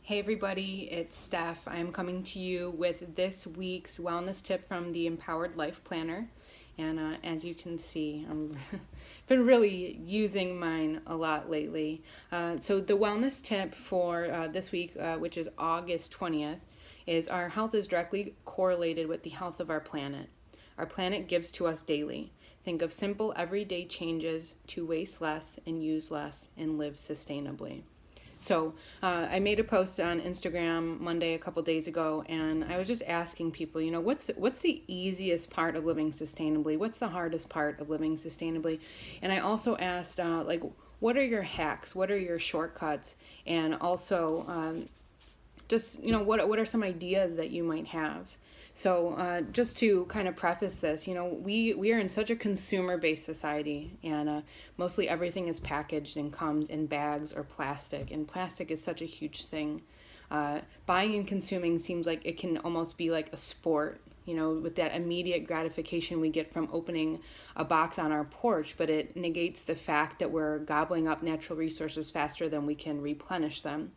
Hey everybody, it's Steph. I'm coming to you with this week's wellness tip from the Empowered Life Planner. And as you can see, I've been really using mine a lot lately. So the wellness tip for this week, which is August 20th, is our health is directly correlated with the health of our planet. Our planet gives to us daily. Think of simple everyday changes to waste less and use less and live sustainably. So I made a post on Instagram Monday a couple days ago, and I was just asking people, what's the easiest part of living sustainably? What's the hardest part of living sustainably? And I also asked, what are your hacks? What are your shortcuts? And also, what are some ideas that you might have? So just to kind of preface this, we are in such a consumer-based society, and mostly everything is packaged and comes in bags or plastic, and plastic is such a huge thing. Buying and consuming seems like it can almost be like a sport, with that immediate gratification we get from opening a box on our porch, but it negates the fact that we're gobbling up natural resources faster than we can replenish them.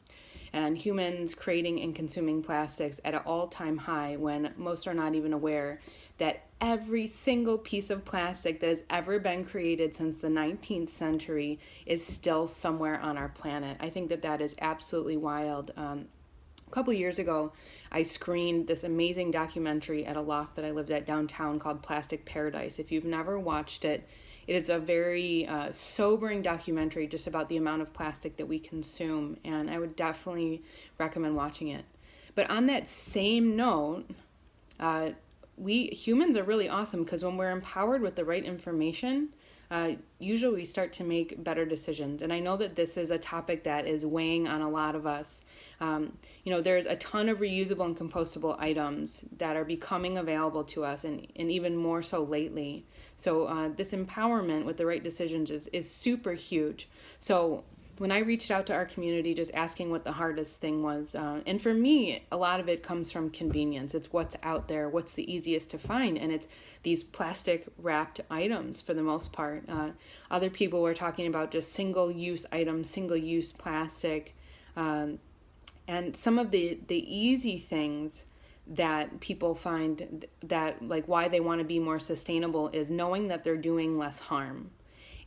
And humans creating and consuming plastics at an all-time high when most are not even aware that every single piece of plastic that has ever been created since the 19th century is still somewhere on our planet. I think that is absolutely wild. A couple years ago, I screened this amazing documentary at a loft that I lived at downtown called Plastic Paradise. If you've never watched it, it is a very sobering documentary just about the amount of plastic that we consume, and I would definitely recommend watching it. But on that same note, we humans are really awesome because when we're empowered with the right information, usually we start to make better decisions. And I know that this is a topic that is weighing on a lot of us. There's a ton of reusable and compostable items that are becoming available to us, and even more so lately. So this empowerment with the right decisions is super huge. So when I reached out to our community just asking what the hardest thing was, and for me, a lot of it comes from convenience. It's what's out there, what's the easiest to find, and it's these plastic wrapped items for the most part. Other people were talking about just single-use items, single-use plastic, and some of the easy things that people find that like why they want to be more sustainable is knowing that they're doing less harm.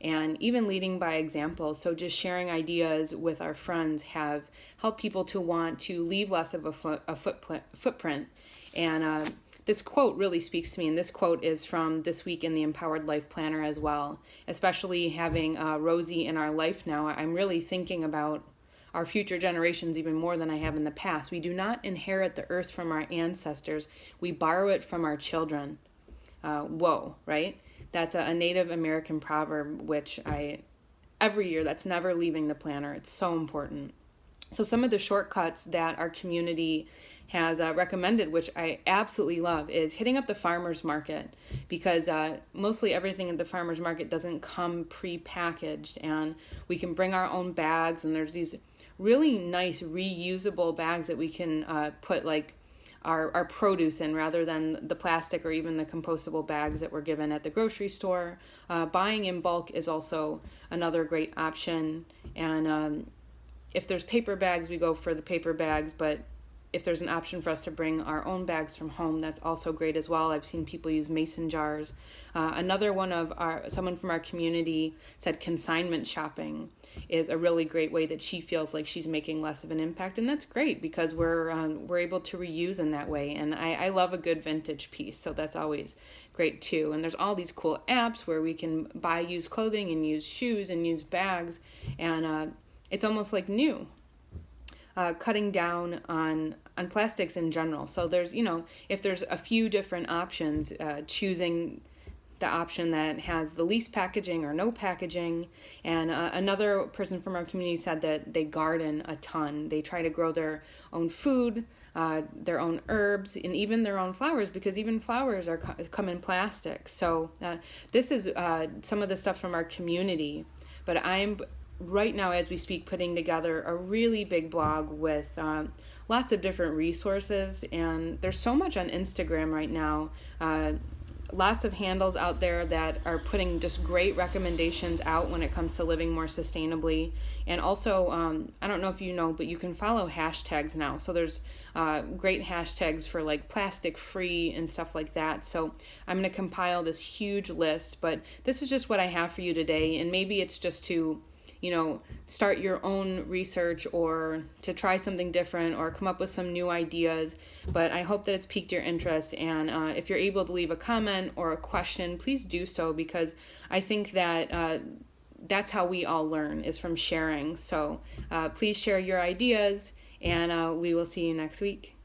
And even leading by example. So just sharing ideas with our friends have helped people to want to leave less of a footprint. And this quote really speaks to me. And this quote is from this week in the Empowered Life Planner as well. Especially having Rosie in our life now, I'm really thinking about our future generations even more than I have in the past. We do not inherit the earth from our ancestors. We borrow it from our children. Whoa, right? That's a Native American proverb, which every year, that's never leaving the planner. It's so important. So some of the shortcuts that our community has recommended, which I absolutely love, is hitting up the farmer's market, because mostly everything at the farmer's market doesn't come pre-packaged, and we can bring our own bags, and there's these really nice reusable bags that we can put like our produce in rather than the plastic or even the compostable bags that we're given at the grocery store. Buying in bulk is also another great option. And if there's paper bags, we go for the paper bags, but if there's an option for us to bring our own bags from home, that's also great as well. I've seen people use mason jars. Another one of someone from our community said consignment shopping is a really great way that she feels like she's making less of an impact, and that's great because we're able to reuse in that way. And I love a good vintage piece, so that's always great too. And there's all these cool apps where we can buy used clothing and used shoes and used bags, and it's almost like new. Cutting down on plastics in general. So there's, if there's a few different options, choosing the option that has the least packaging or no packaging. And another person from our community said that they garden a ton. They try to grow their own food, their own herbs, and even their own flowers, because even flowers come in plastic. So this is some of the stuff from our community. But I'm right now, as we speak, putting together a really big blog with lots of different resources, and there's so much on Instagram right now. lots of handles out there that are putting just great recommendations out when it comes to living more sustainably. And also, I don't know if you know, but you can follow hashtags now. So there's great hashtags for like plastic free and stuff like that. So I'm going to compile this huge list, but this is just what I have for you today. And maybe it's just to start your own research or to try something different or come up with some new ideas. But I hope that it's piqued your interest. And if you're able to leave a comment or a question, please do so, because I think that that's how we all learn, is from sharing. So please share your ideas, and we will see you next week.